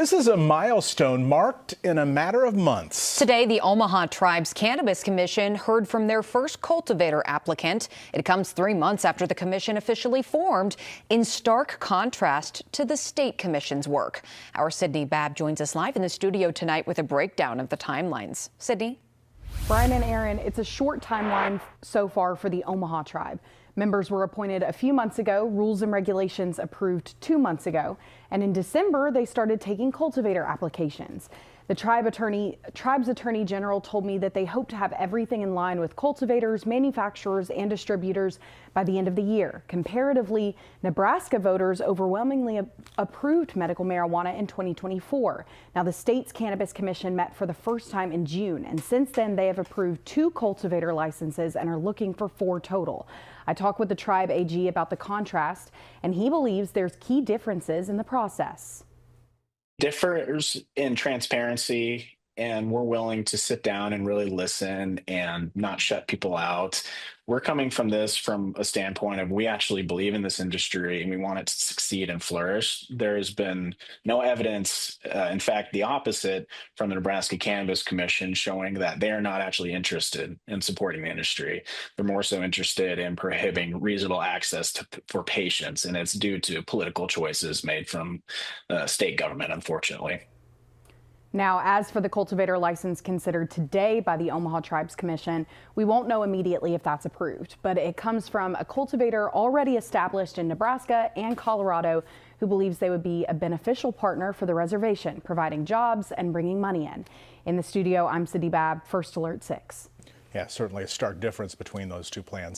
This is a milestone marked in a matter of months. Today, the Omaha Tribe's Cannabis Commission heard from their first cultivator applicant. It comes 3 months after the commission officially formed, in stark contrast to the state commission's work. Our Sydney Babb joins us live in the studio tonight with a breakdown of the timelines. Sydney? Brian and Aaron, it's a short timeline so far for the Omaha Tribe. Members were appointed a few months ago, rules and regulations approved 2 months ago, and in December they started taking cultivator applications. The tribe's attorney general told me that they hope to have everything in line with cultivators, manufacturers, and distributors by the end of the year. Comparatively, Nebraska voters overwhelmingly approved medical marijuana in 2024. Now, the state's Cannabis Commission met for the first time in June, and since then they have approved 2 cultivator licenses and are looking for 4 total. I talked with the tribe AG about the contrast, and he believes there's key differences in the process. Differs in transparency, and we're willing to sit down and really listen and not shut people out. We're coming from this from a standpoint of we actually believe in this industry and we want it to succeed and flourish. There has been no evidence, in fact, the opposite from the Nebraska Cannabis Commission, showing that they are not actually interested in supporting the industry. They're more so interested in prohibiting reasonable access for patients, and it's due to political choices made from state government, unfortunately. Now, as for the cultivator license considered today by the Omaha Tribes Commission, we won't know immediately if that's approved, but it comes from a cultivator already established in Nebraska and Colorado who believes they would be a beneficial partner for the reservation, providing jobs and bringing money in. In the studio, I'm Sydney Babb, First Alert 6. Yeah, certainly a stark difference between those two plans.